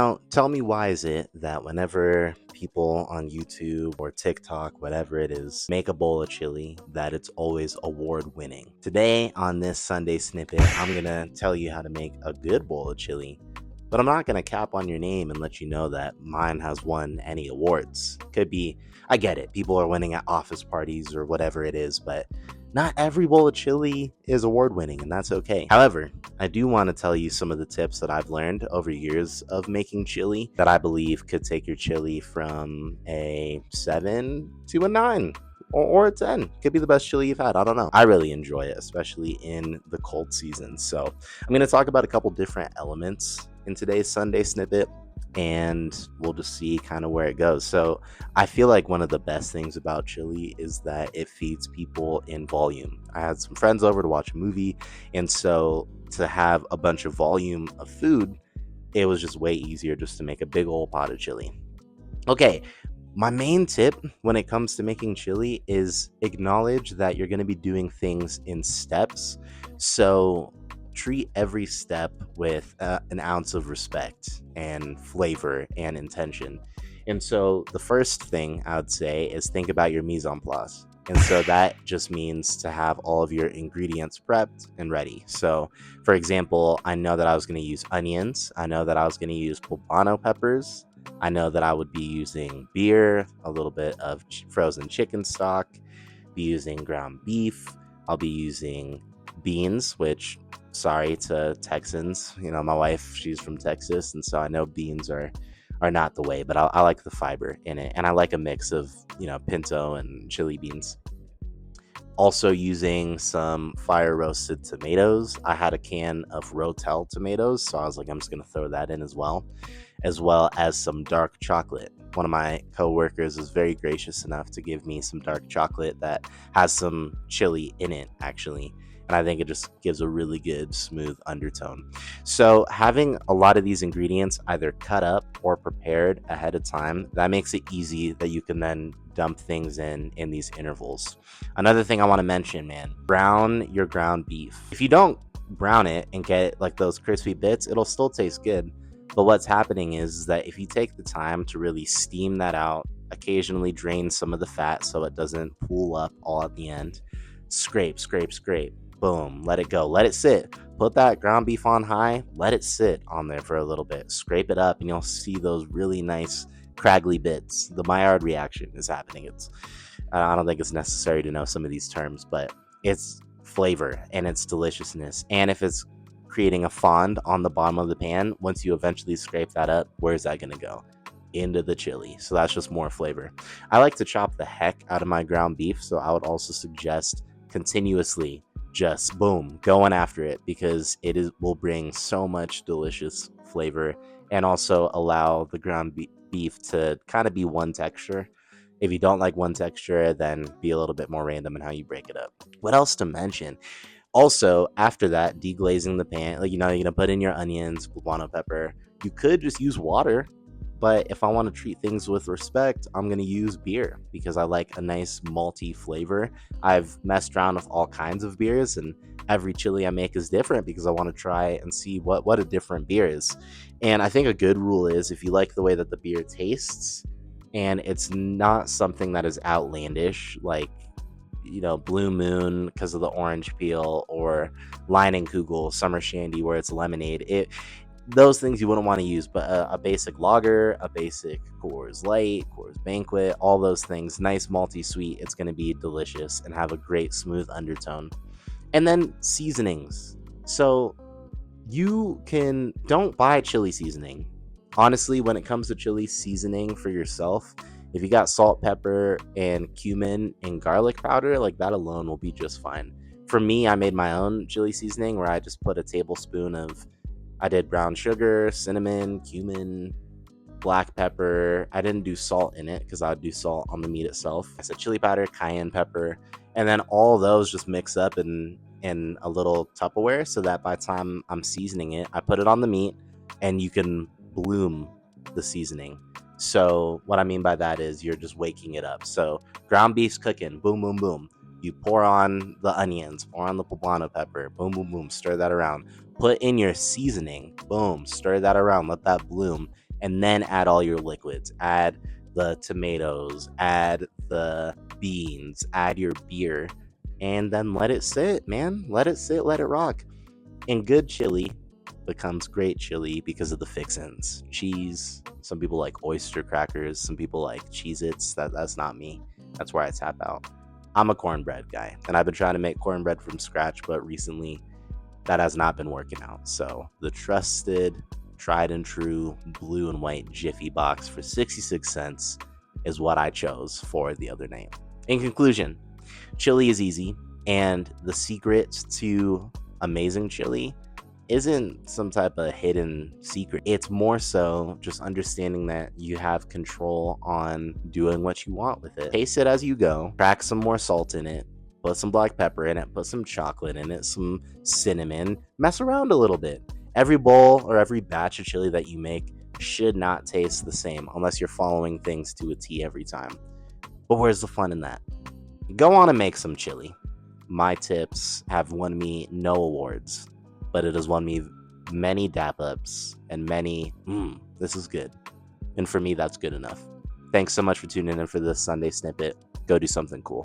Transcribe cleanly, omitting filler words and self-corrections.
Now, tell me, why is it that whenever people on YouTube or TikTok, whatever it is, make a bowl of chili, that it's always award winning? Today, on this Sunday snippet, I'm gonna tell you how to make a good bowl of chili, but I'm not gonna cap on your name and let you know that mine has won any awards. Could be, I get it, people are winning at office parties or whatever it is, but not every bowl of chili is award winning, and that's okay. However, I do want to tell you some of the tips that I've learned over years of making chili that I believe could take your chili from a 7 to a 9 or a 10. Could be the best chili you've had. I don't know. I really enjoy it, especially in the cold season. So I'm going to talk about a couple different elements in today's Sunday snippet, and we'll just see kind of where it goes. So I feel like one of the best things about chili is that it feeds people in volume. I had some friends over to watch a movie, and so to have a bunch of volume of food, it was just way easier just to make a big old pot of chili. Okay, my main tip when it comes to making chili is acknowledge that you're going to be doing things in steps. So treat every step with an ounce of respect and flavor and intention. And so the first thing I would say is think about your mise en place. And so that just means to have all of your ingredients prepped and ready. So, for example, I know that I was going to use onions. I know that I was going to use poblano peppers. I know that I would be using beer, a little bit of frozen chicken stock, be using ground beef. I'll be using beans, which, sorry to Texans, my wife, she's from Texas, and so I know beans are not the way, but I like the fiber in it, and I like a mix of pinto and chili beans. Also using some fire roasted tomatoes. I had a can of Rotel tomatoes, so I was like, I'm just gonna throw that in as well as some dark chocolate. One of my coworkers was very gracious enough to give me some dark chocolate that has some chili in it, actually. And I think it just gives a really good, smooth undertone. So, having a lot of these ingredients either cut up or prepared ahead of time, that makes it easy that you can then dump things in these intervals. Another thing I want to mention, man, brown your ground beef. If you don't brown it and get like those crispy bits, it'll still taste good. But what's happening is that if you take the time to really steam that out, occasionally drain some of the fat so it doesn't pool up all at the end, scrape, scrape, scrape, boom, let it go, let it sit. Put that ground beef on high, let it sit on there for a little bit, scrape it up, and you'll see those really nice craggly bits. The Maillard reaction is happening. I don't think it's necessary to know some of these terms, but it's flavor and it's deliciousness. And if it's creating a fond on the bottom of the pan, once you eventually scrape that up, where's that going to go? Into the chili. So that's just more flavor. I like to chop the heck out of my ground beef, so I would also suggest continuously just boom, going after it, because will bring so much delicious flavor and also allow the ground beef to kind of be one texture. If you don't like one texture, then be a little bit more random in how you break it up. What else to mention? Also, after that, deglazing the pan, like, you're gonna put in your onions, poblano pepper. You could just use water, but if I want to treat things with respect, I'm gonna use beer because I like a nice malty flavor. I've messed around with all kinds of beers, and every chili I make is different because I want to try and see what a different beer is. And I think a good rule is, if you like the way that the beer tastes, and it's not something that is outlandish, like Blue Moon because of the orange peel, or Leinenkugel Summer Shandy where it's lemonade. Those things you wouldn't want to use, but a basic lager, a basic Coors Light, Coors Banquet, all those things, nice malty sweet, it's going to be delicious and have a great smooth undertone. And then seasonings. So don't buy chili seasoning. Honestly, when it comes to chili seasoning for yourself, if you got salt, pepper, and cumin and garlic powder, like that alone will be just fine. For me, I made my own chili seasoning where I just put a tablespoon of, I did brown sugar, cinnamon, cumin, black pepper. I didn't do salt in it because I would do salt on the meat itself. I said chili powder, cayenne pepper, and then all of those just mix up in a little Tupperware so that by the time I'm seasoning it, I put it on the meat and you can bloom the seasoning. So what I mean by that is you're just waking it up. So ground beef's cooking, boom, boom, boom. You pour on the onions, pour on the poblano pepper, boom, boom, boom, stir that around. Put in your seasoning, boom, stir that around, let that bloom. and then add all your liquids. Add the tomatoes, add the beans, add your beer, and then let it sit, man. Let it sit, let it rock. And good chili becomes great chili because of the fixins. Cheese, some people like oyster crackers, some people like Cheez-Its. That's not me. That's where I tap out. I'm a cornbread guy, and I've been trying to make cornbread from scratch, but recently that has not been working out. So the trusted, tried and true blue and white Jiffy box for 66 cents is what I chose for the other name. In conclusion, chili is easy, and the secret to amazing chili isn't some type of hidden secret. It's more so just understanding that you have control on doing what you want with it. Taste it as you go, crack some more salt in it, put some black pepper in it, put some chocolate in it, some cinnamon, mess around a little bit. Every bowl or every batch of chili that you make should not taste the same unless you're following things to a T every time. But where's the fun in that? Go on and make some chili. My tips have won me no awards, but it has won me many dap ups and many, this is good. And for me, that's good enough. Thanks so much for tuning in for this Sunday snippet. Go do something cool.